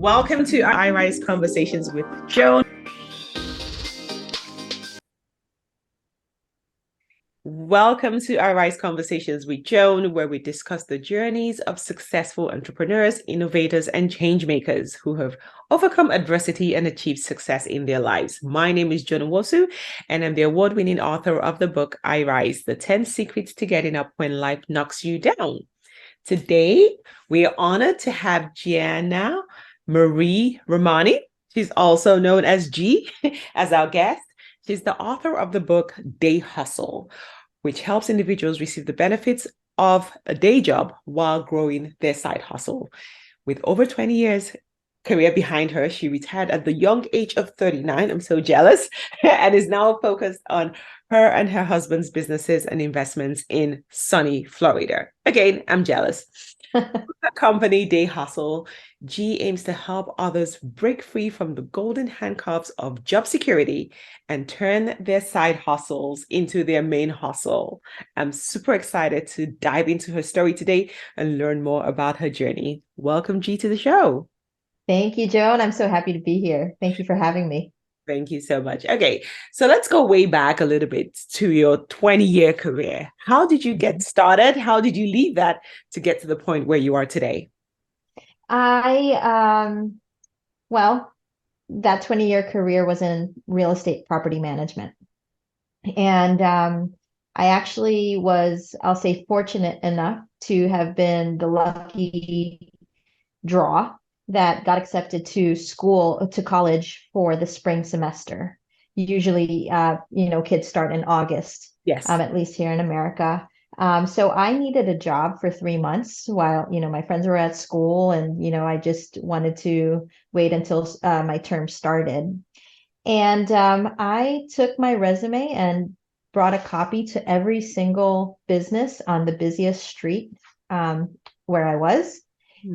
Welcome to iRise Conversations with Joan. Welcome to iRise Conversations with Joan, where we discuss the journeys of successful entrepreneurs, innovators, and change makers who have overcome adversity and achieved success in their lives. My name is Joan Nwosu, and I'm the award-winning author of the book iRise, The 10 Secrets to Getting Up When Life Knocks You Down. Today, we are honored to have Gianna Marie Rahmani. She's also known as G, as our guest. She's the author of the book Day Hustle, which helps individuals receive the benefits of a day job while growing their side hustle. With over 20 years career behind her, she retired at the young age of 39. I'm so jealous, and is now focused on her and her husband's businesses and investments in sunny Florida. Again, I'm jealous. Her company, Day Hustle, G aims to help others break free from the golden handcuffs of job security and turn their side hustles into their main hustle. I'm super excited to dive into her story today and learn more about her journey. Welcome, G, to the show. Thank you, Joan. I'm so happy to be here. Thank you for having me. Thank you so much. Okay, so let's go way back a little bit to your 20-year career. How did you get started? How did you leave that to get to the point where you are today? Well, that 20-year career was in real estate property management. And I actually was, I'll say, fortunate enough to have been the lucky draw that got accepted to college for the spring semester. Usually, kids start in August, Yes. at least here in America. So I needed a job for 3 months while, my friends were at school, and, I just wanted to wait until my term started. And I took my resume and brought a copy to every single business on the busiest street where I was.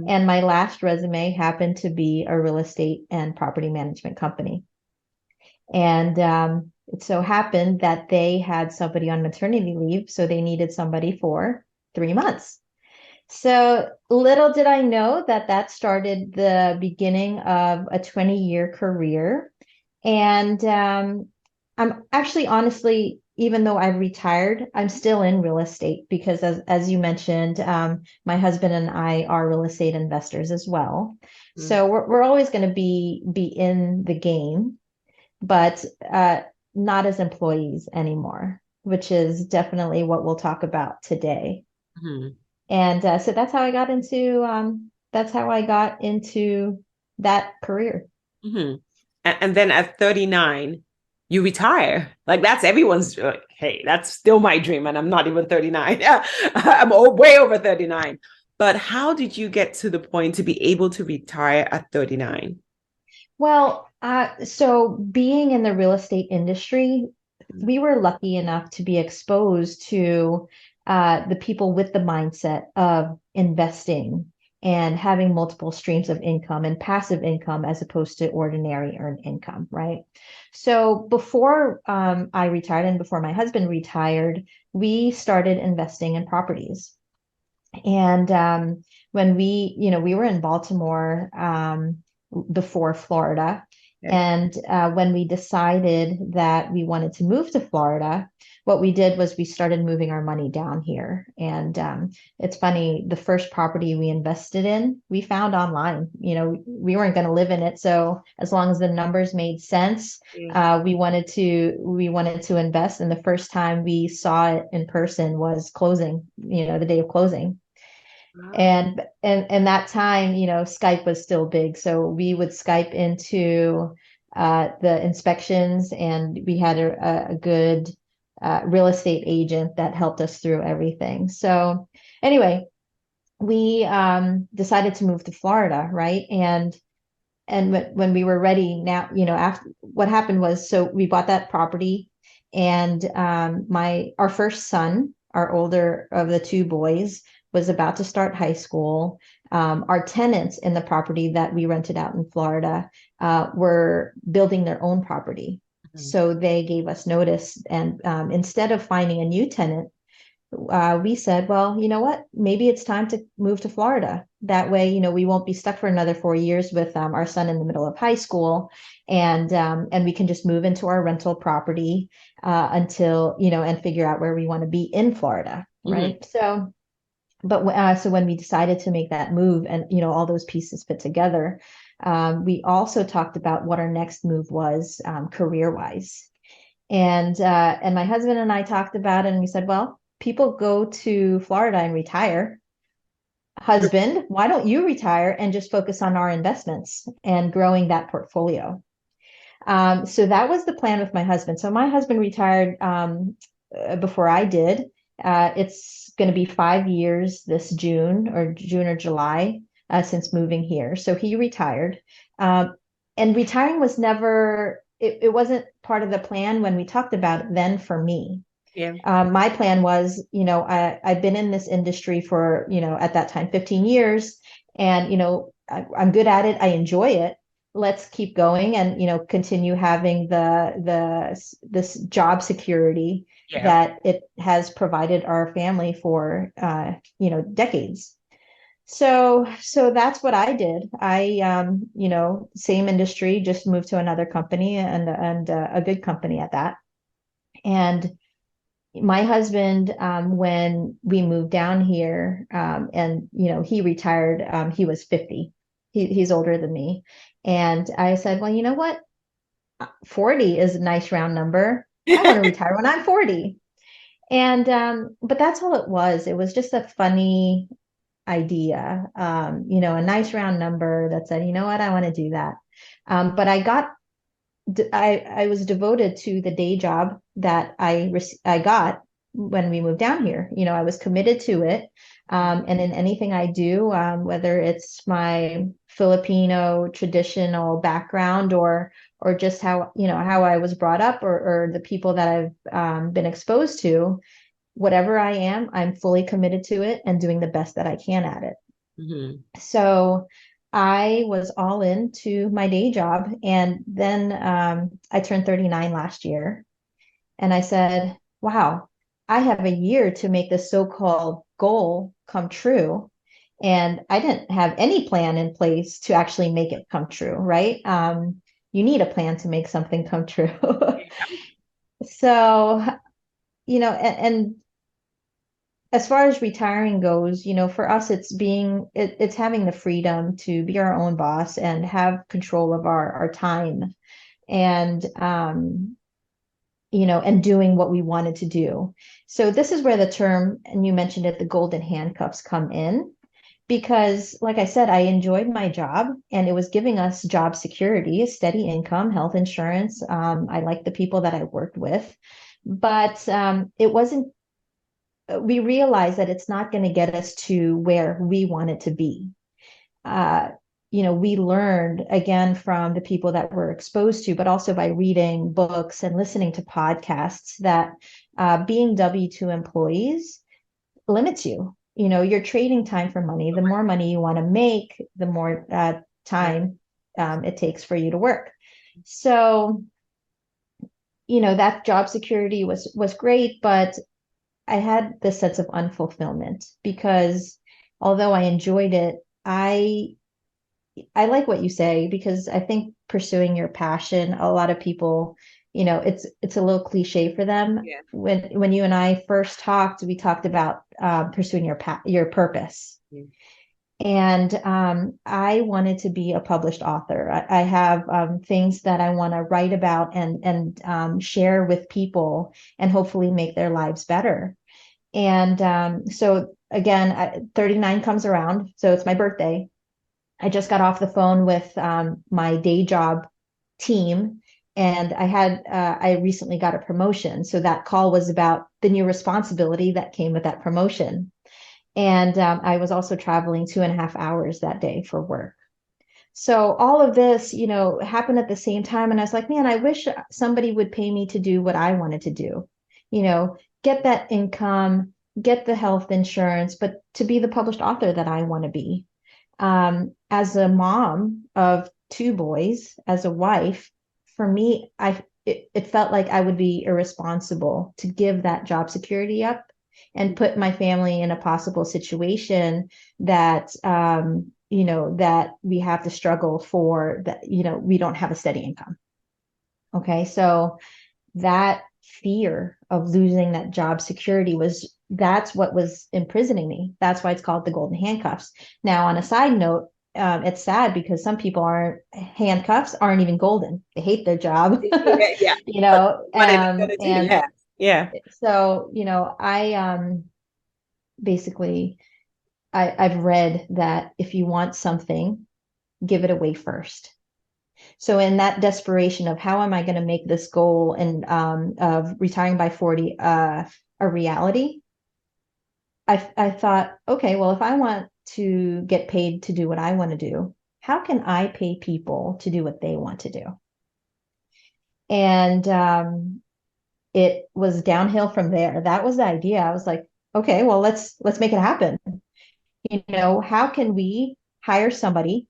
And my last resume happened to be a real estate and property management company. And it so happened that they had somebody on maternity leave, so they needed somebody for 3 months. So little did I know that that started the beginning of a 20-year career. And I'm actually, honestly, even though I've retired, I'm still in real estate because, as you mentioned, my husband and I are real estate investors as well. So we're always going to be in the game, but not as employees anymore, which is definitely what we'll talk about today. Mhm. And so that's how I got into that career. Mhm. And then at 39, you retire. Like that's everyone's, hey, that's still my dream. And I'm not even 39. I'm way over 39. But how did you get to the point to be able to retire at 39? Well, so being in the real estate industry, we were lucky enough to be exposed to the people with the mindset of investing and having multiple streams of income and passive income as opposed to ordinary earned income, right? So before I retired and before my husband retired, we started investing in properties. And when we were in Baltimore before Florida. Okay. And when we decided that we wanted to move to Florida, what we did was we started moving our money down here. And it's funny, the first property we invested in, we found online. We weren't going to live in it. So as long as the numbers made sense, Yeah. we wanted to invest. And the first time we saw it in person was closing, the day of closing. Wow. And that time, Skype was still big. So we would Skype into the inspections, and we had a good real estate agent that helped us through everything. So anyway, we decided to move to Florida, right? And when we were ready now, after what happened was, so we bought that property, and our first son, our older of the two boys, was about to start high school. Our tenants in the property that we rented out in Florida were building their own property. Mhm. So they gave us notice, and instead of finding a new tenant, we said, well, you know what? Maybe it's time to move to Florida. That way, we won't be stuck for another 4 years with our son in the middle of high school, and we can just move into our rental property until and figure out where we want to be in Florida, right? So, so when we decided to make that move, and all those pieces fit together, we also talked about what our next move was, career wise. And my husband and I talked about it, and we said, well, people go to Florida and retire. Husband, why don't you retire and just focus on our investments and growing that portfolio? So that was the plan with my husband. So my husband retired before I did. It's going to be 5 years this June or July since moving here. So he retired. And retiring was never, it wasn't part of the plan when we talked about it then for me. Yeah. My plan was, I've been in this industry for, at that time, 15 years, and, I'm good at it. I enjoy it. Let's keep going and, continue having this job security that it has provided our family for, decades. So that's what I did. I, same industry, just moved to another company, and a good company at that. And my husband, when we moved down here, and he retired, he was 50. He's older than me. And I said, well, you know what? 40 is a nice round number. I want to retire when I'm 40. And but that's all it was. It was just a funny idea, a nice round number that said, you know what, I want to do that. But I was devoted to the day job that I got when we moved down here. I was committed to it. And in anything I do, whether it's my Filipino traditional background or just how I was brought up, or the people that I've been exposed to, whatever I am, I'm fully committed to it and doing the best that I can at it. Mm-hmm. So I was all into my day job. And then I turned 39 last year. And I said, wow, I have a year to make this so-called goal come true. And I didn't have any plan in place to actually make it come true, right? You need a plan to make something come true. So, and as far as retiring goes, for us, it's having the freedom to be our own boss and have control of our time, and, and doing what we wanted to do. So this is where the term, and you mentioned it, the golden handcuffs come in, because like I said, I enjoyed my job and it was giving us job security, a steady income, health insurance. I liked the people that I worked with, but it wasn't, we realized that it's not going to get us to where we want it to be. We learned again from the people that we're exposed to, but also by reading books and listening to podcasts, that being W-2 employees limits you. You're trading time for money. The more money you want to make, the more time it takes for you to work. So, that job security was great, but I had this sense of unfulfillment, because although I enjoyed it, I like what you say, because I think pursuing your passion, a lot of people, it's a little cliche for them. Yeah. When you and I first talked, we talked about pursuing your purpose. Yeah. And I wanted to be a published author. I have things that I want to write about and share with people, and hopefully make their lives better. And so again, 39 comes around, so it's my birthday. I just got off the phone with my day job team, and I recently got a promotion. So that call was about the new responsibility that came with that promotion. And I was also traveling 2.5 hours that day for work. So all of this, happened at the same time. And I was like, man, I wish somebody would pay me to do what I wanted to do, get that income, get the health insurance, but to be the published author that I want to be. As a mom of 2 boys, as a wife, for me, it felt like I would be irresponsible to give that job security up and put my family in a possible situation that, that we have to struggle for, that, we don't have a steady income. Okay. So that fear of losing that job security that's what was imprisoning me. That's why it's called the golden handcuffs. Now, on a side note, it's sad because some people handcuffs aren't even golden. They hate their job, Yeah. But it's gonna do, and yeah. Yeah. so, I basically, I've read that if you want something, give it away first. So in that desperation of how am I going to make this goal and of retiring by 40 a reality, I thought, okay, well, if I want to get paid to do what I want to do, how can I pay people to do what they want to do? And it was downhill from there. That was the idea. I was like, okay, well, let's make it happen. How can we hire somebody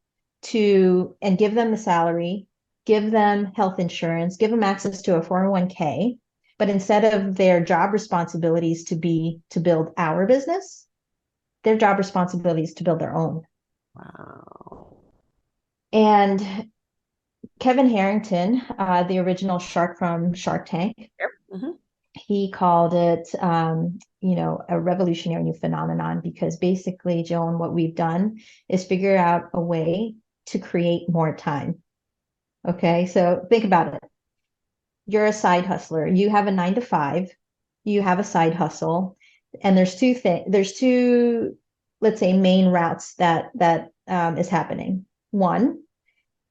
and give them the salary, give them health insurance, give them access to a 401k, but instead of their job responsibilities to build our business, their job responsibilities to build their own. Wow. And Kevin Harrington, the original shark from Shark Tank, Yep. Mm-hmm. he called it, a revolutionary new phenomenon, because basically, Joan, what we've done is figure out a way to create more time. Okay, so think about it. You're a side hustler. You have a 9 to 5. You have a side hustle, and there's two, let's say, main routes that is happening. One,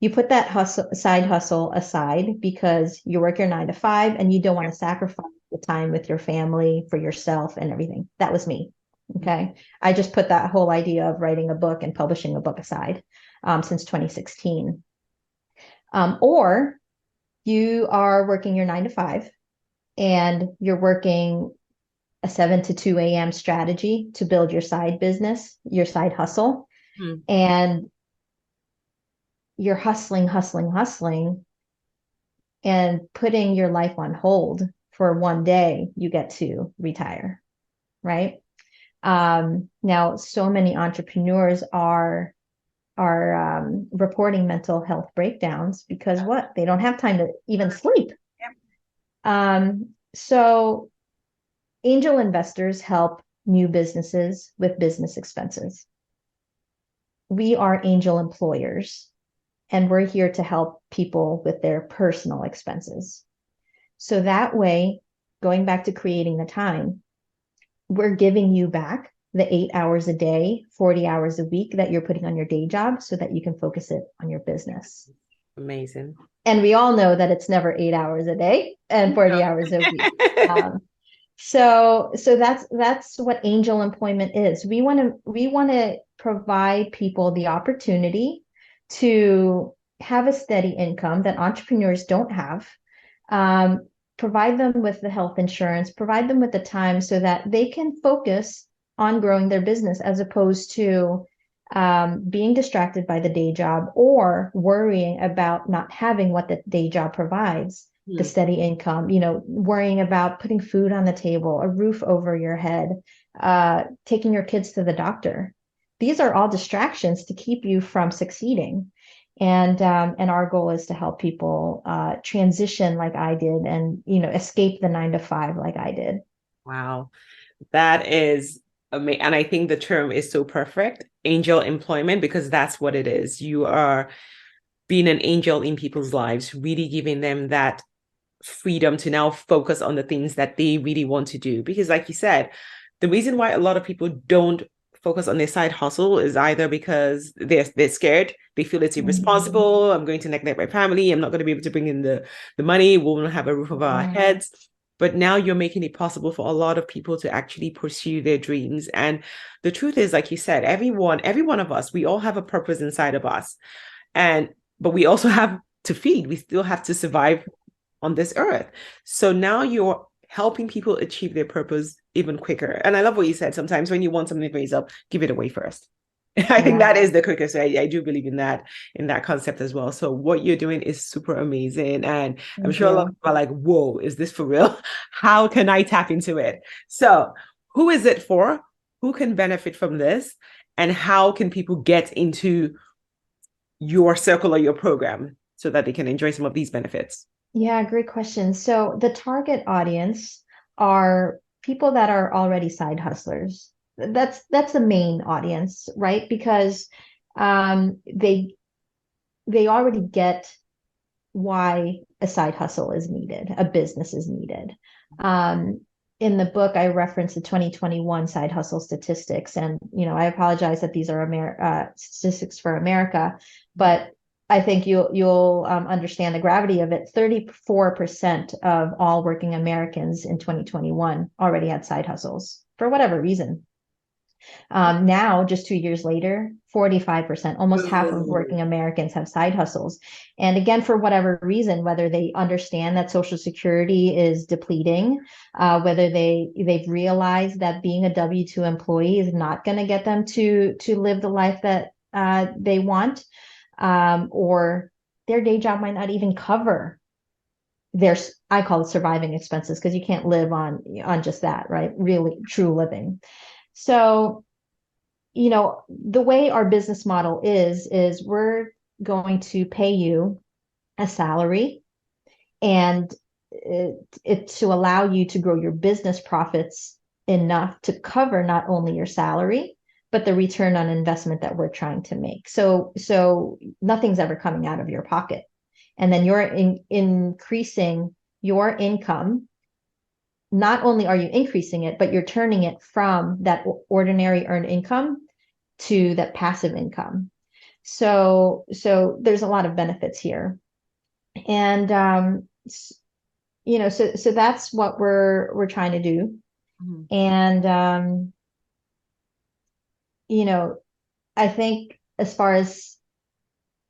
you put that side hustle aside because you work your 9 to 5 and you don't want to sacrifice the time with your family for yourself and everything. That was me. Okay. I just put that whole idea of writing a book and publishing a book aside since 2016. Or you are working your 9 to 5 and you're working a 7 to 2 a.m. strategy to build your side business, your side hustle. And you're hustling, and putting your life on hold for one day you get to retire, right? Now, so many entrepreneurs are reporting mental health breakdowns because they don't have time to even sleep. So angel investors help new businesses with business expenses. We are angel employers, and we're here to help people with their personal expenses. So that way, going back to creating the time, we're giving you back the 8 hours a day, 40 hours a week that you're putting on your day job so that you can focus it on your business. Amazing. And we all know that it's never 8 hours a day and 40 hours a week. So that's what angel employment is. We want to provide people the opportunity to have a steady income that entrepreneurs don't have, provide them with the health insurance, provide them with the time so that they can focus on growing their business as opposed to being distracted by the day job or worrying about not having what the day job provides, the steady income, worrying about putting food on the table, a roof over your head, taking your kids to the doctor. These are all distractions to keep you from succeeding. And our goal is to help people transition like I did and, escape the 9 to 5 like I did. Wow. That is amazing. And I think the term is so perfect, angel employment, because that's what it is. You are being an angel in people's lives, really giving them that freedom to now focus on the things that they really want to do. Because like you said, the reason why a lot of people don't focus on their side hustle is either because they're scared, they feel it's irresponsible, I'm going to neglect my family, I'm not going to be able to bring in the money, we won't have a roof over our heads. But now you're making it possible for a lot of people to actually pursue their dreams. And the truth is, like you said, every one of us, we all have a purpose inside of us. But we also have to feed, we still have to survive on this earth. So now you're helping people achieve their purpose even quicker. And I love what you said. Sometimes when you want something for yourself, give it away first. I think that is the quickest. I do believe in that concept as well. So what you're doing is super amazing. And I'm sure a lot of people are like, whoa, is this for real? How can I tap into it? So who is it for? Who can benefit from this? And how can people get into your circle or your program so that they can enjoy some of these benefits? Yeah, great question. So the target audience are people that are already side hustlers. That's the main audience, right? Because they already get why a side hustle is needed, a business is needed. In the book, I referenced the 2021 side hustle statistics, and I apologize that these are statistics for America, but I think you'll understand the gravity of it. 34% of all working Americans in 2021 already had side hustles for whatever reason. Now, just 2 years later, 45%, almost half of working Americans have side hustles. And again, for whatever reason, whether they understand that Social Security is depleting, whether they've realized that being a W-2 employee is not going to get them to live the life that they want, or their day job might not even cover I call it surviving expenses, because you can't live on just that, right? Really true living. So, the way our business model is we're going to pay you a salary, and it to allow you to grow your business profits enough to cover not only your salary, but the return on investment that we're trying to make. So nothing's ever coming out of your pocket. And then you're increasing your income. Not only are you increasing it, but you're turning it from that ordinary earned income to that passive income. So there's a lot of benefits here. And so that's what we're trying to do. Mm-hmm. And I think as far as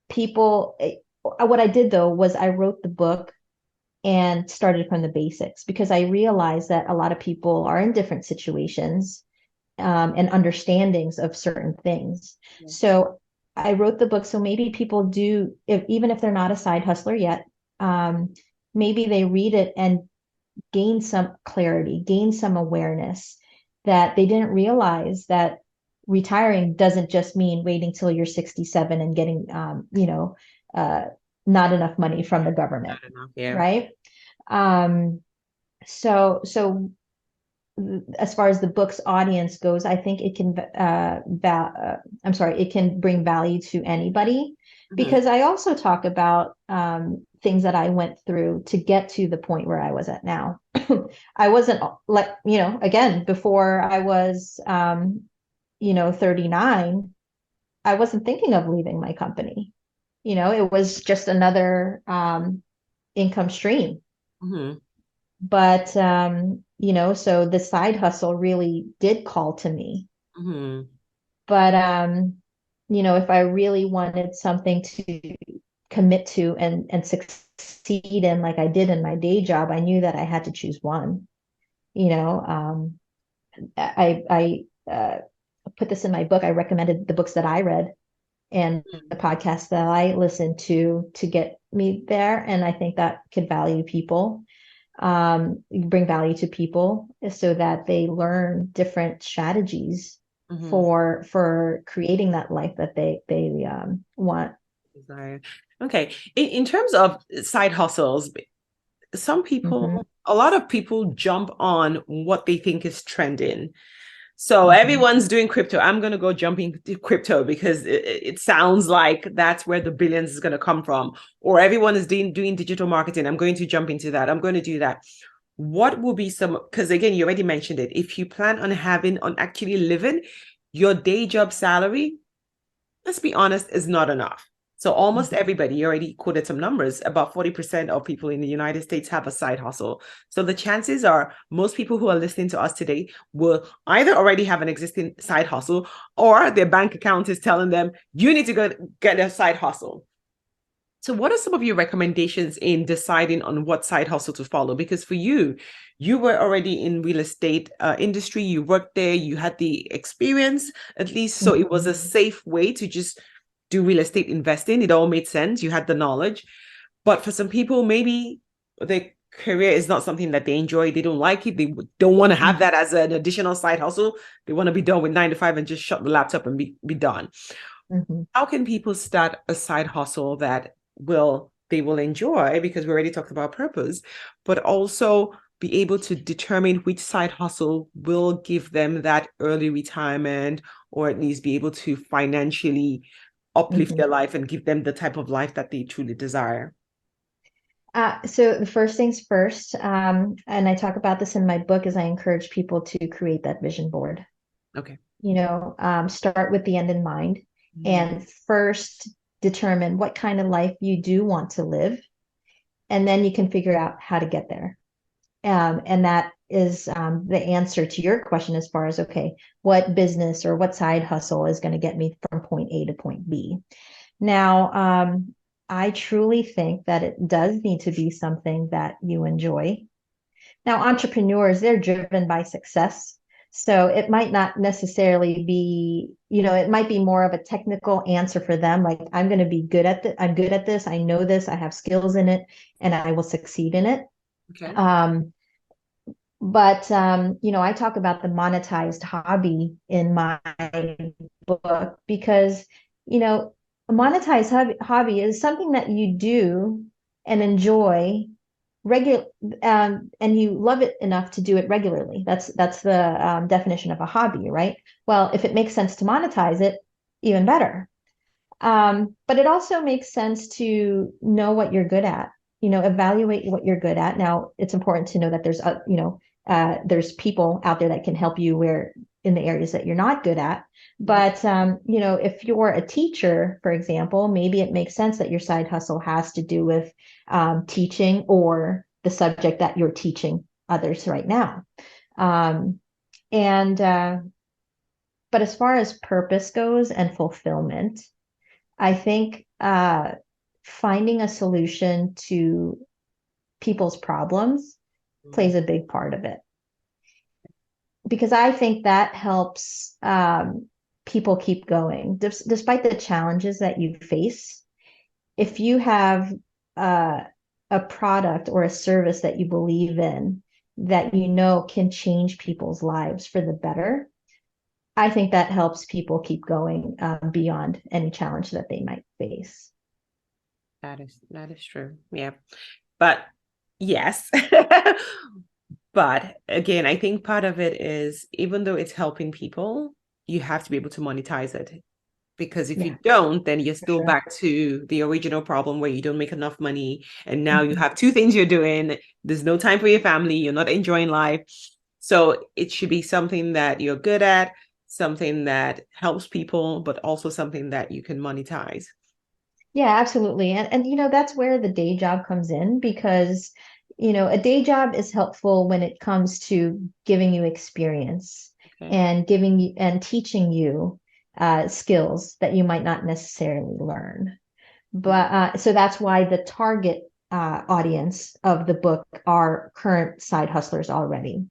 people, what I did though was I wrote the book and started from the basics, because I realized that a lot of people are in different situations and understandings of certain things. Yes. So I wrote the book so maybe people do, even if they're not a side hustler yet, maybe they read it and gain some clarity, gain some awareness that they didn't realize that retiring doesn't just mean waiting till you're 67 and getting, not enough money from the government, right? So as far as the book's audience goes, I think it can, it can bring value to anybody, because I also talk about things that I went through to get to the point where I was at now. I wasn't again, before I was, 39, I wasn't thinking of leaving my company. It was just another income stream. Mm-hmm. But, so the side hustle really did call to me. Mm-hmm. But, if I really wanted something to commit to and succeed in, like I did in my day job, I knew that I had to choose one. I put this in my book. I recommended the books that I read and the podcasts that I listened to get me there. And I think that could value people, bring value to people so that they learn different strategies for creating that life that they want. Okay. In terms of side hustles, some people, a lot of people jump on what they think is trending. So everyone's doing crypto. I'm going to go jump into crypto because it sounds like that's where the billions is going to come from. Or everyone is doing digital marketing. I'm going to jump into that. I'm going to do that. What will be some, because again, you already mentioned it. If you plan on actually living, your day job salary, let's be honest, is not enough. So almost everybody, you already quoted some numbers, about 40% of people in the United States have a side hustle. So the chances are most people who are listening to us today will either already have an existing side hustle, or their bank account is telling them, you need to go get a side hustle. So what are some of your recommendations in deciding on what side hustle to follow? Because for you were already in real estate industry, you worked there, you had the experience at least. So it was a safe way to just do real estate investing. It all made sense. You had the knowledge. But for some people, maybe they career is not something that they enjoy, they don't like it, they don't want to have that as an additional side hustle. They want to be done with 9 to 5 and just shut the laptop and be done. Mm-hmm. How can people start a side hustle that they will enjoy, because we already talked about purpose, but also be able to determine which side hustle will give them that early retirement, or at least be able to financially uplift their life and give them the type of life that they truly desire? So the first things first, and I talk about this in my book, is I encourage people to create that vision board. Okay. Start with the end in mind, Mm-hmm. and first determine what kind of life you do want to live, and then you can figure out how to get there. And that is the answer to your question as far as, okay, what business or what side hustle is going to get me from point A to point B. Now, I truly think that it does need to be something that you enjoy. Now, entrepreneurs, they're driven by success. So it might not necessarily be, it might be more of a technical answer for them. Like, I'm going to be good at this. I'm good at this. I know this. I have skills in it, and I will succeed in it. Okay. But I talk about the monetized hobby in my book because, a monetized hobby is something that you do and enjoy regular, and you love it enough to do it regularly. That's the definition of a hobby, right? Well, if it makes sense to monetize it, even better. But it also makes sense to know what you're good at, evaluate what you're good at. Now, it's important to know that there's people out there that can help you where in the areas that you're not good at. But, if you're a teacher, for example, maybe it makes sense that your side hustle has to do with teaching or the subject that you're teaching others right now. And But as far as purpose goes and fulfillment, I think finding a solution to people's problems plays a big part of it. Because I think that helps people keep going. Despite the challenges that you face, if you have a product or a service that you believe in that can change people's lives for the better, I think that helps people keep going beyond any challenge that they might face. That is true. Yeah. But yes. But again, I think part of it is, even though it's helping people, you have to be able to monetize it. Because if you don't, then you're still back to the original problem where you don't make enough money. And now you have two things you're doing. There's no time for your family. You're not enjoying life. So it should be something that you're good at, something that helps people, but also something that you can monetize. Yeah, absolutely. And that's where the day job comes in because, a day job is helpful when it comes to giving you experience and giving you and teaching you skills that you might not necessarily learn. But so that's why the target audience of the book are current side hustlers already.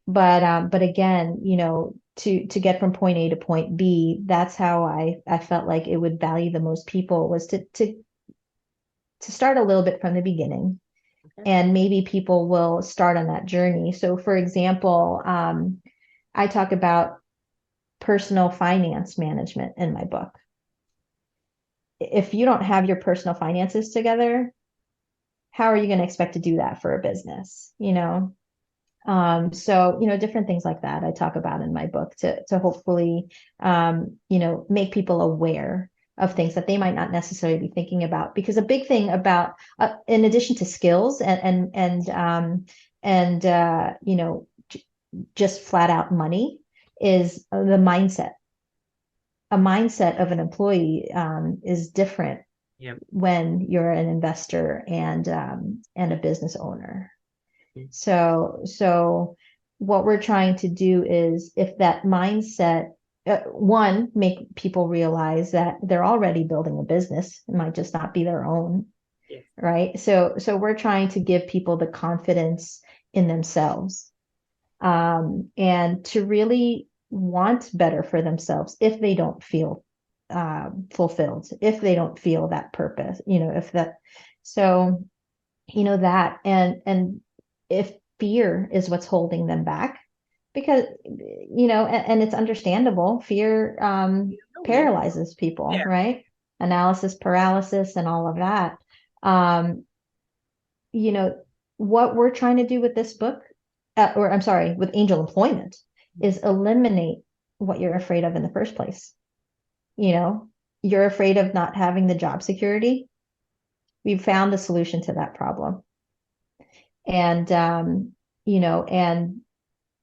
But again, to get from point A to point B, that's how I felt like it would value the most people was to start a little bit from the beginning. And maybe people will start on that journey. So for example, I talk about personal finance management in my book. If you don't have your personal finances together, how are you going to expect to do that for a business? So different things like that I talk about in my book to hopefully make people aware of things that they might not necessarily be thinking about, because a big thing about in addition to skills and just flat out money is the mindset. A mindset of an employee is different when you're an investor and a business owner. So what we're trying to do is, if that mindset, one, make people realize that they're already building a business, it might just not be their own, right? So we're trying to give people the confidence in themselves, and to really want better for themselves if they don't feel fulfilled, if they don't feel that purpose, if that, so that and if fear is what's holding them back, because, and it's understandable. Fear Yeah. paralyzes people, Yeah. right? Analysis paralysis and all of that. Um, you know, what we're trying to do with this book, or I'm sorry, with Angel Employment, is eliminate what you're afraid of in the first place. You're afraid of not having the job security. We've found the solution to that problem. And, you know, and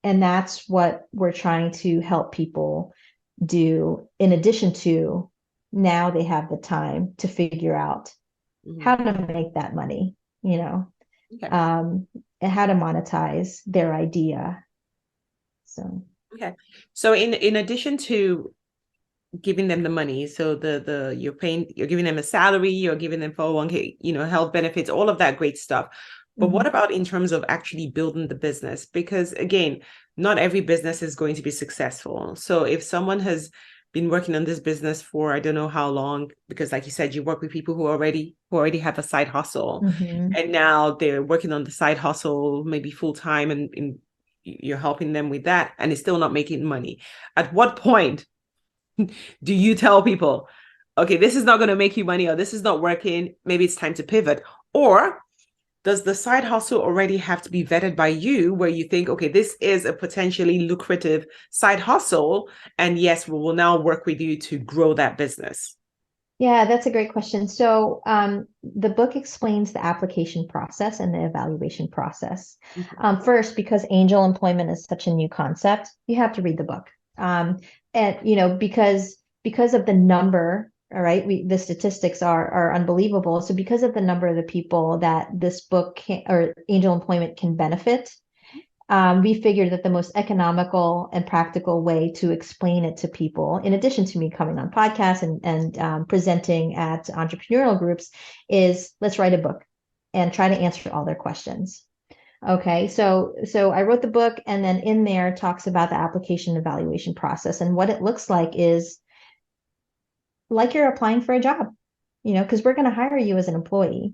that's what we're trying to help people do, in addition to now they have the time to figure out how to make that money, Okay. And how to monetize their idea. So Okay. So in addition to giving them the money, so you're giving them a salary, you're giving them 401k, health benefits, all of that great stuff. But what about in terms of actually building the business? Because again, not every business is going to be successful. So if someone has been working on this business for I don't know how long, because like you said, you work with people who already have a side hustle, and now they're working on the side hustle maybe full time, and you're helping them with that, and it's still not making money. At what point do you tell people, okay, this is not going to make you money, or this is not working, maybe it's time to pivot? Or does the side hustle already have to be vetted by you, where you think, okay, this is a potentially lucrative side hustle, and yes, we will now work with you to grow that business? Yeah, that's a great question. So the book explains the application process and the evaluation process. First, because angel employment is such a new concept, you have to read the book. And because of the number, all right, the statistics are unbelievable. So because of the number of the people that this book or angel employment can benefit, we figured that the most economical and practical way to explain it to people, in addition to me coming on podcasts and presenting at entrepreneurial groups, is let's write a book and try to answer all their questions. Okay, so I wrote the book, and then in there talks about the application evaluation process, and what it looks like is like you're applying for a job, because we're going to hire you as an employee.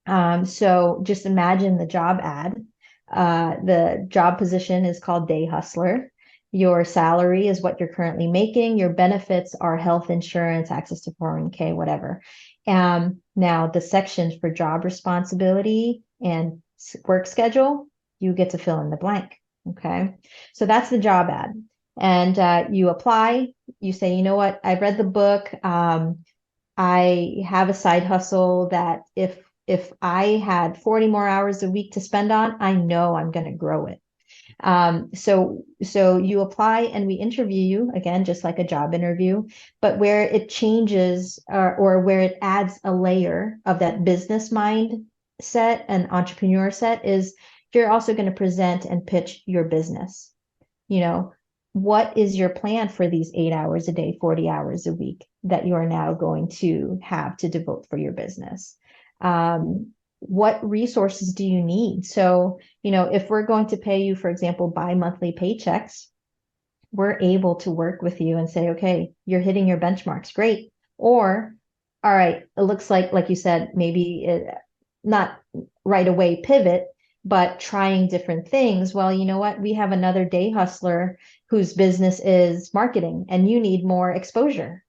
So just imagine the job ad. The job position is called day hustler. Your salary is what you're currently making. Your benefits are health insurance, access to 401k, whatever. Now the sections for job responsibility and work schedule, you get to fill in the blank. Okay. So that's the job ad. And you apply, you say, you know what, I've read the book. I have a side hustle that if I had 40 more hours a week to spend on, I know I'm going to grow it. So you apply, and we interview you again, just like a job interview, but where it changes or where it adds a layer of that business mindset and entrepreneur set is you're also going to present and pitch your business. What is your plan for these 8 hours a day, 40 hours a week that you are now going to have to devote for your business? What resources do you need? So, if we're going to pay you, for example, bi-monthly paychecks, we're able to work with you and say, okay, you're hitting your benchmarks. Great. Or, all right, it looks like you said, maybe not right away pivot, but trying different things. Well, you know what? We have another day hustler whose business is marketing, and you need more exposure.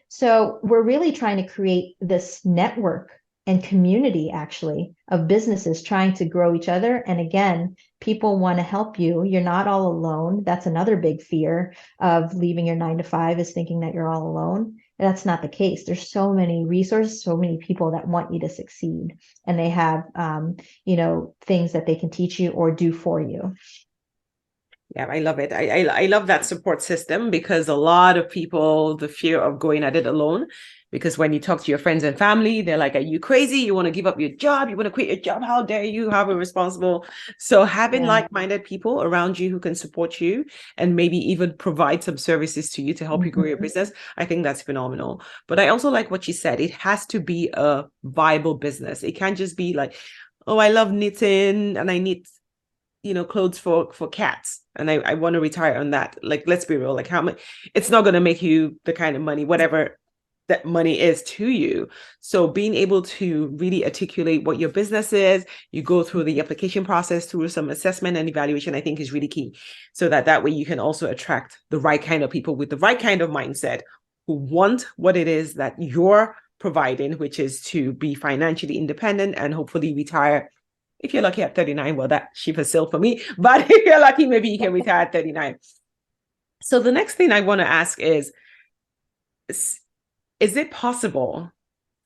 So we're really trying to create this network and community, actually, of businesses trying to grow each other. And again, people want to help you. You're not all alone. That's another big fear of leaving your 9 to 5, is thinking that you're all alone. That's not the case. There's so many resources, so many people that want you to succeed, and they have, things that they can teach you or do for you. Yeah, I love it. I love that support system, because a lot of people, the fear of going at it alone, because when you talk to your friends and family, they're like, are you crazy? You want to give up your job? You want to quit your job? How dare you? How irresponsible. So having like-minded people around you who can support you and maybe even provide some services to you to help you grow your business, I think that's phenomenal. But I also like what you said. It has to be a viable business. It can't just be like, oh, I love knitting and I knit clothes for cats, and I want to retire on that. Like, let's be real, like how much, it's not going to make you the kind of money, whatever that money is to you. So being able to really articulate what your business is, you go through the application process, through some assessment and evaluation, I think is really key. So that way you can also attract the right kind of people with the right kind of mindset who want what it is that you're providing, which is to be financially independent and hopefully retire. If you're lucky at 39, well, that ship has sailed for me. But if you're lucky, maybe you can retire at 39. So the next thing I want to ask is it possible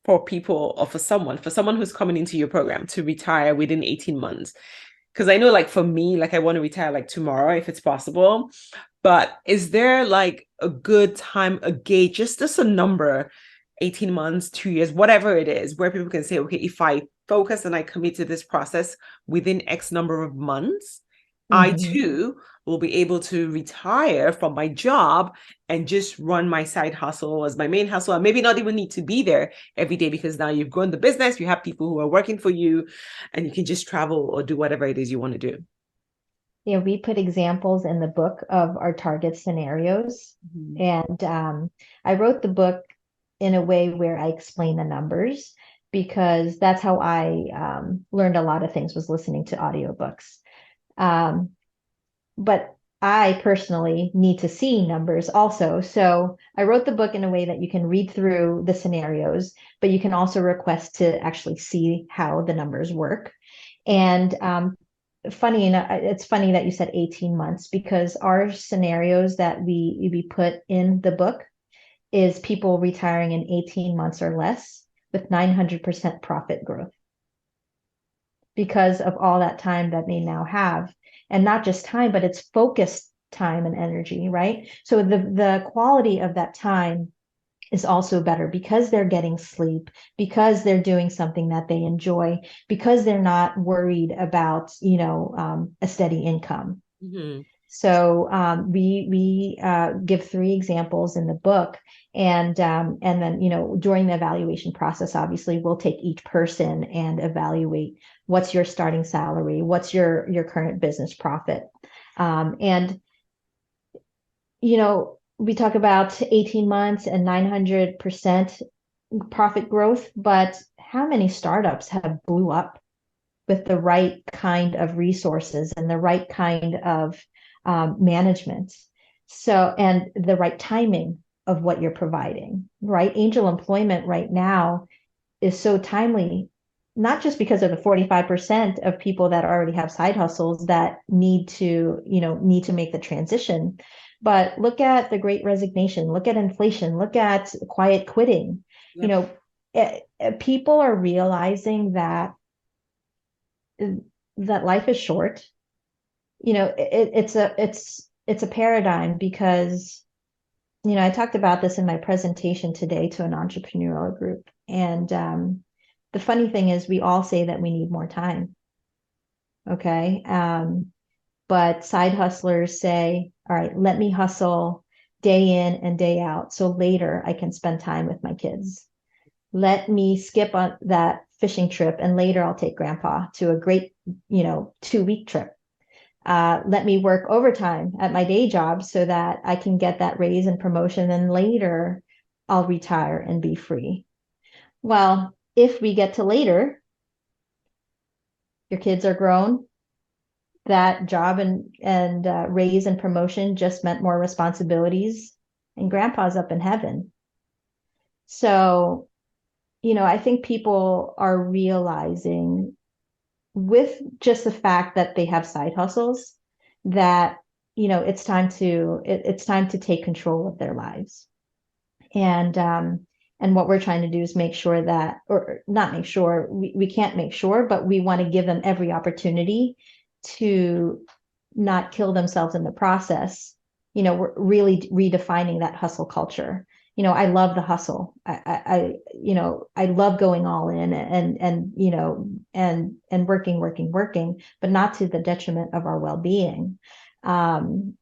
for people or for someone who's coming into your program to retire within 18 months? Because I know, like, for me, like, I want to retire like tomorrow if it's possible. But is there like a good time, a gauge, just a number, 18 months, 2 years, whatever it is, where people can say, okay, if I focus and I commit to this process within X number of months, I too will be able to retire from my job and just run my side hustle as my main hustle, and maybe not even need to be there every day because now you've grown the business, you have people who are working for you, and you can just travel or do whatever it is you want to do. Yeah, we put examples in the book of our target scenarios. And I wrote the book in a way where I explain the numbers, because that's how I learned a lot of things, was listening to audiobooks. But I personally need to see numbers also. So I wrote the book in a way that you can read through the scenarios, but you can also request to actually see how the numbers work. And funny enough, it's funny that you said 18 months, because our scenarios that we put in the book is people retiring in 18 months or less with 900% profit growth, because of all that time that they now have. And not just time, but it's focused time and energy, right? So the quality of that time is also better, because they're getting sleep, because they're doing something that they enjoy, because they're not worried about, a steady income. So we give 3 examples in the book, and then during the evaluation process, obviously we'll take each person and evaluate what's your starting salary, what's your current business profit, and we talk about 18 months and 900% profit growth, but how many startups have blew up with the right kind of resources and the right kind of management? So, and the right timing of what you're providing, right? Angel employment right now is so timely, not just because of the 45% of people that already have side hustles that need to make the transition, but look at the Great Resignation, look at inflation, look at quiet quitting. Yep. People are realizing that life is short. It's a paradigm, because I talked about this in my presentation today to an entrepreneurial group, and the funny thing is, we all say that we need more time. Okay. But side hustlers say, all right, let me hustle day in and day out, so later I can spend time with my kids. Let me skip on that fishing trip, and later I'll take grandpa to a great, 2-week trip. Let me work overtime at my day job so that I can get that raise and promotion, and later I'll retire and be free. Well, if we get to later, your kids are grown, that job and raise and promotion just meant more responsibilities, and grandpa's up in heaven. So, I think people are realizing, with just the fact that they have side hustles, that it's time to take control of their lives. And what we're trying to do is make sure that, or not make sure, we can't make sure, but we want to give them every opportunity to not kill themselves in the process. We're really redefining that hustle culture. I love the hustle. I love going all in and working, but not to the detriment of our well-being.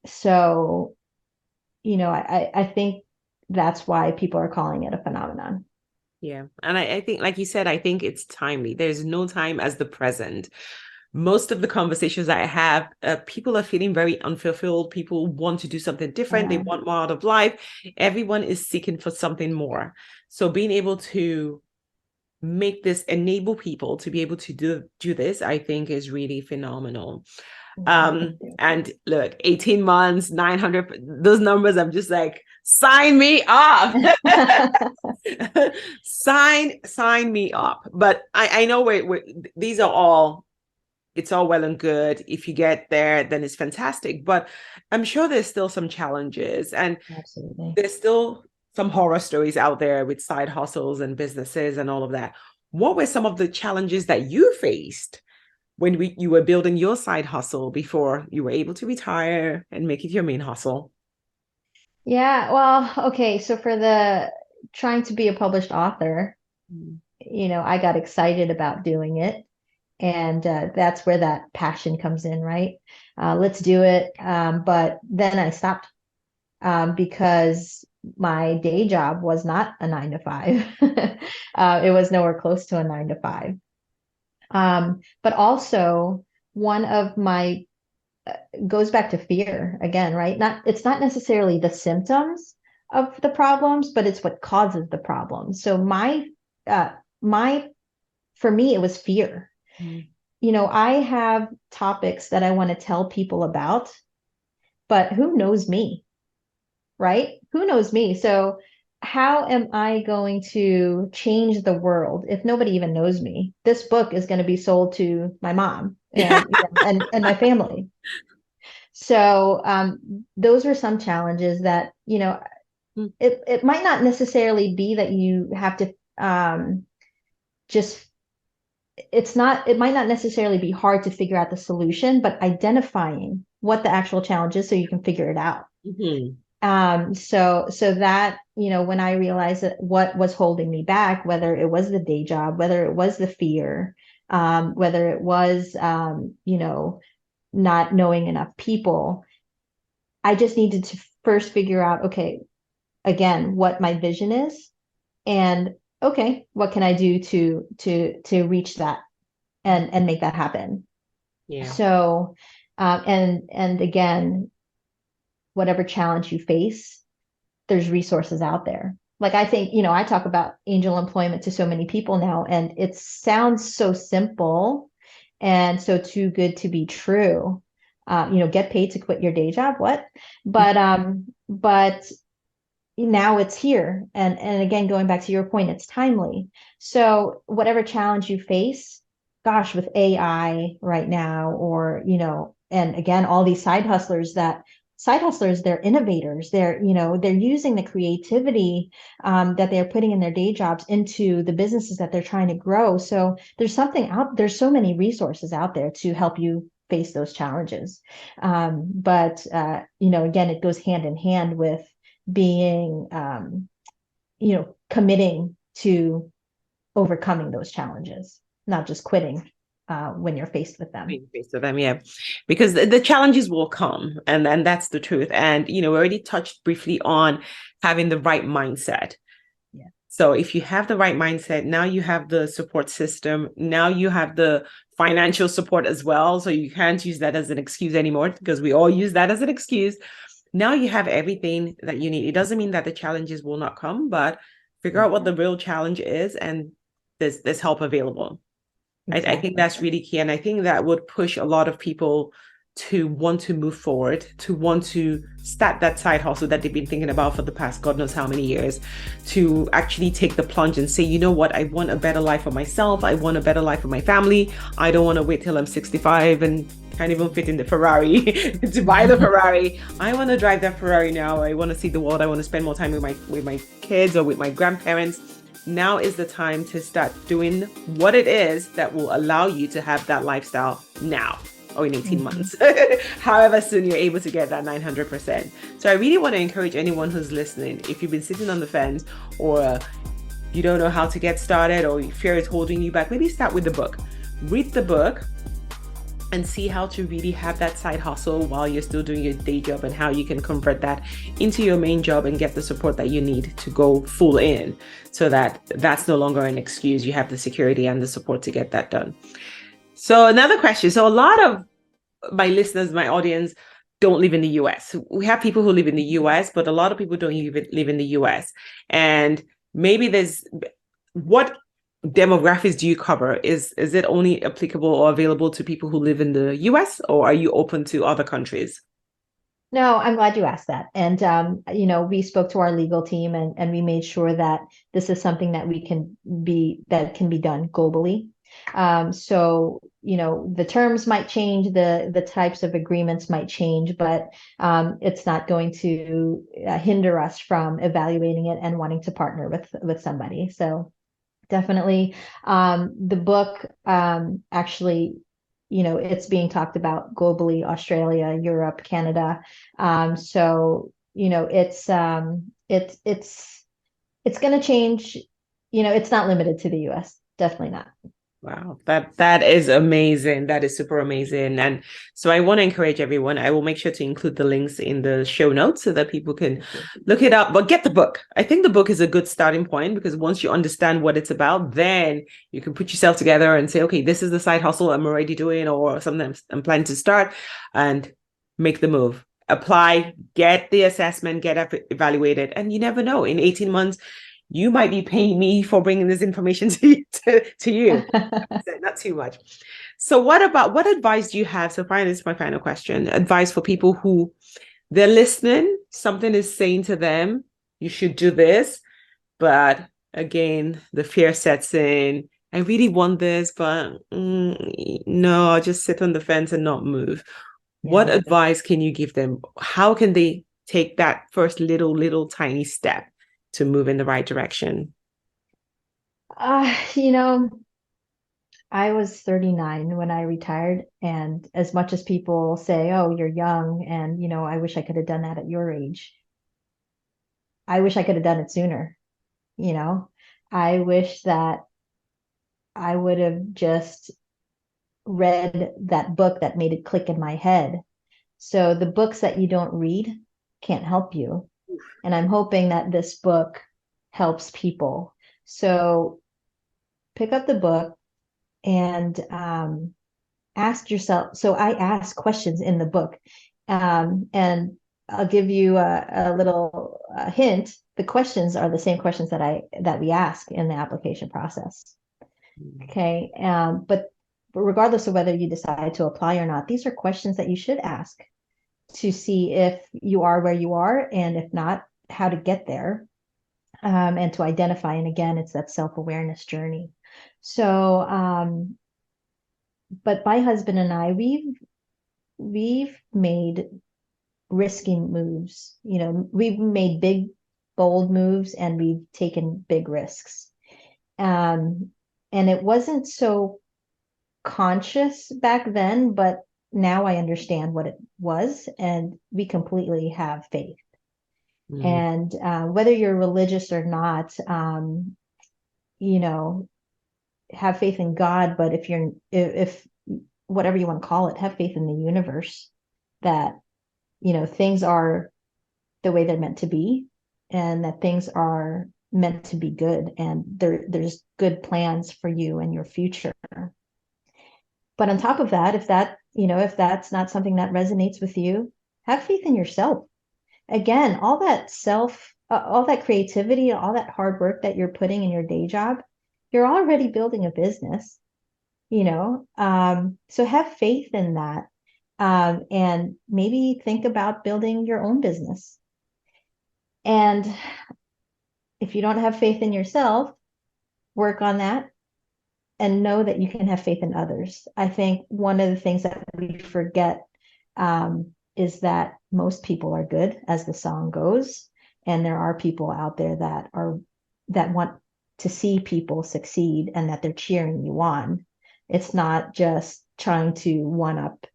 So, I think that's why people are calling it a phenomenon. Yeah. And I think, like you said, I think it's timely. There's no time as the present. most of the conversations I have, people are feeling very unfulfilled. People want to do something different. They want more out of life. Everyone is seeking for something more. So being able to make this, enable people to be able to do this, I think is really phenomenal. And look, 18 months, 900, those numbers, I'm just like, sign me up. sign me up. But I know these are all, it's all well and good. If you get there, then it's fantastic. But I'm sure there's still some challenges, and Absolutely. there's still some horror stories out there with side hustles and businesses and all of that. What were some of the challenges that you faced when you were building your side hustle before you were able to retire and make it your main hustle? Yeah, well, okay. So for the trying to be a published author, I got excited about doing it. And that's where that passion comes in, right? Let's do it. But then I stopped because my day job was not a 9 to 5. It was nowhere close to a 9 to 5. But also one of my goes back to fear again, right? It's not necessarily the symptoms of the problems, but it's what causes the problems. So for me, it was fear. I have topics that I want to tell people about, but who knows me, right? Who knows me? So how am I going to change the world if nobody even knows me? This book is going to be sold to my mom and my family. So those are some challenges that, it might not necessarily be that you have to it might not necessarily be hard to figure out the solution, but identifying what the actual challenge is so you can figure it out. So that, when I realized that what was holding me back, whether it was the day job, whether it was the fear, whether it was, not knowing enough people, I just needed to first figure out, okay, again, what my vision is, and okay, what can I do to reach that and make that happen? Yeah. So, and again, whatever challenge you face, there's resources out there. Like, I think, I talk about angel employment to so many people now, and it sounds so simple and so too good to be true. Get paid to quit your day job. What? But now it's here. And again, going back to your point, it's timely. So whatever challenge you face, gosh, with AI right now, or, and again, all these side hustlers, they're innovators. They're using the creativity that they're putting in their day jobs into the businesses that they're trying to grow. So there's so many resources out there to help you face those challenges. But again, it goes hand in hand with being, committing to overcoming those challenges, not just quitting when you're faced with them. Yeah, because the challenges will come, and that's the truth. And we already touched briefly on having the right mindset. Yeah. So if you have the right mindset, now you have the support system. Now you have the financial support as well. So you can't use that as an excuse anymore, because we all use that as an excuse. Now you have everything that you need. It doesn't mean that the challenges will not come, but figure out what the real challenge is, and there's help available. Exactly. I think that's really key. And I think that would push a lot of people to want to move forward, to want to start that side hustle that they've been thinking about for the past God knows how many years, to actually take the plunge and say, you know what, I want a better life for myself. I want a better life for my family. I don't want to wait till I'm 65 and can't even fit in the Ferrari to buy the Ferrari. I want to drive that Ferrari now. I want to see the world. I want to spend more time with my kids or with my grandparents. Now is the time to start doing what it is that will allow you to have that lifestyle now, or in 18 months, however soon you're able to get that 900%. So I really want to encourage anyone who's listening, if you've been sitting on the fence, or you don't know how to get started, or fear is holding you back, maybe start with the book. Read the book and see how to really have that side hustle while you're still doing your day job, and how you can convert that into your main job and get the support that you need to go full in, so that that's no longer an excuse. You have the security and the support to get that done. So another question. So a lot of my listeners, my audience, don't live in the US. We have people who live in the US, but a lot of people don't even live in the US. And maybe there's what demographics do you cover? Is it only applicable or available to people who live in the US, or are you open to other countries? No, I'm glad you asked that. And we spoke to our legal team and we made sure that this is something that can be done globally. So, the terms might change, the types of agreements might change, but it's not going to hinder us from evaluating it and wanting to partner with somebody. So definitely, the book actually, it's being talked about globally, Australia, Europe, Canada. So it's going to change. It's not limited to the US. Definitely not. Wow, that is amazing. That is super amazing. And so I want to encourage everyone. I will make sure to include the links in the show notes so that people can look it up, but get the book. I think the book is a good starting point because once you understand what it's about, then you can put yourself together and say, okay, this is the side hustle I'm already doing or something I'm planning to start, and make the move. Apply, get the assessment, get evaluated, and you never know. In 18 months, you might be paying me for bringing this information to you. Not too much. So what advice do you have? So finally, this is my final question. Advice for people who they're listening, something is saying to them, you should do this. But again, the fear sets in. I really want this, but no, I'll just sit on the fence and not move. What Yeah. advice can you give them? How can they take that first little tiny step to move in the right direction? Uh, you know, I was 39 when I retired, and as much as people say, "Oh, you're young," and I wish I could have done that at your age. I wish I could have done it sooner, you know. I wish that I would have just read that book that made it click in my head. So the books that you don't read can't help you. And I'm hoping that this book helps people. So pick up the book and ask yourself. So I ask questions in the book. And I'll give you a little hint. The questions are the same questions that we ask in the application process. Okay. But regardless of whether you decide to apply or not, these are questions that you should ask to see if you are where you are, and if not, how to get there, and to identify. And again, it's that self-awareness journey. So, but my husband and I, we've made risky moves. We've made big, bold moves, and we've taken big risks. And it wasn't so conscious back then, but now I understand what it was, and we completely have faith. And whether you're religious or not, have faith in God. But if whatever you want to call it, have faith in the universe that, things are the way they're meant to be, and that things are meant to be good, and there's good plans for you and your future. But on top of that, if that's not something that resonates with you, have faith in yourself. Again, all that creativity, all that hard work that you're putting in your day job, you're already building a business, so have faith in that. And maybe think about building your own business. And if you don't have faith in yourself, work on that and know that you can have faith in others. I think one of the things that we forget is that most people are good, as the song goes, and there are people out there that want to see people succeed, and that they're cheering you on. It's not just trying to one up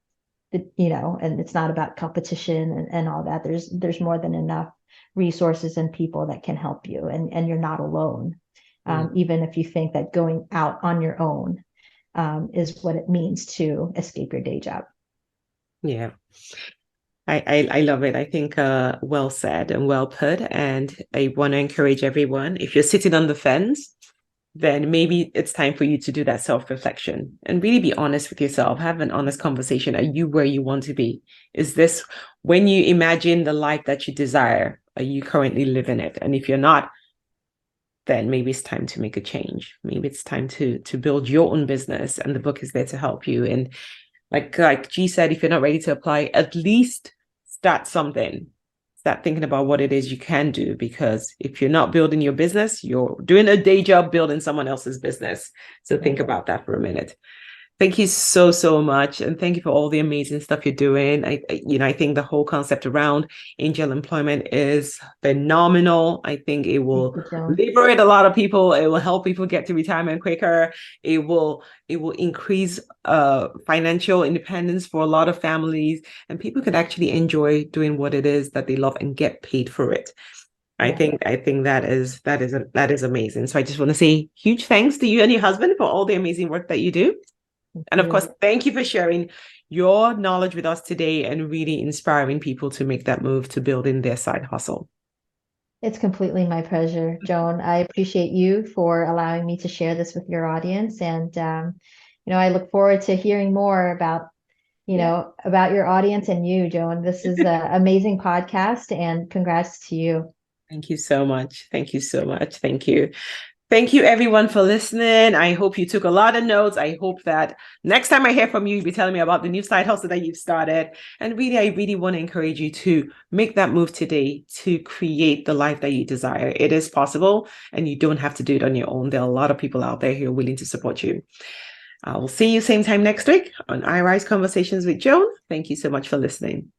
and it's not about competition and all that. There's more than enough resources and people that can help you, and you're not alone. Even if you think that going out on your own is what it means to escape your day job. Yeah. I love it. I think well said and well put. And I want to encourage everyone, if you're sitting on the fence, then maybe it's time for you to do that self-reflection and really be honest with yourself. Have an honest conversation. Are you where you want to be? Is this, when you imagine the life that you desire, are you currently living it? And if you're not, then maybe it's time to make a change. Maybe it's time to build your own business, and the book is there to help you. And like G said, if you're not ready to apply, at least start something. Start thinking about what it is you can do, because if you're not building your business, you're doing a day job building someone else's business. So think about that for a minute. Thank you so much. And thank you for all the amazing stuff you're doing. I think the whole concept around angel employment is phenomenal. I think it will liberate a lot of people. It will help people get to retirement quicker. It will increase financial independence for a lot of families, and people can actually enjoy doing what it is that they love and get paid for it. I think that is amazing. So I just want to say huge thanks to you and your husband for all the amazing work that you do. And of course, thank you for sharing your knowledge with us today and really inspiring people to make that move to building their side hustle. It's completely my pleasure, Joan. I appreciate you for allowing me to share this with your audience. And, I look forward to hearing more about, about your audience and you, Joan. This is an amazing podcast, and congrats to you. Thank you so much. Thank you so much. Thank you. Thank you, everyone, for listening. I hope you took a lot of notes. I hope that next time I hear from you, you'll be telling me about the new side hustle that you've started. And really, I really want to encourage you to make that move today to create the life that you desire. It is possible, and you don't have to do it on your own. There are a lot of people out there who are willing to support you. I will see you same time next week on iRise Conversations with Joan. Thank you so much for listening.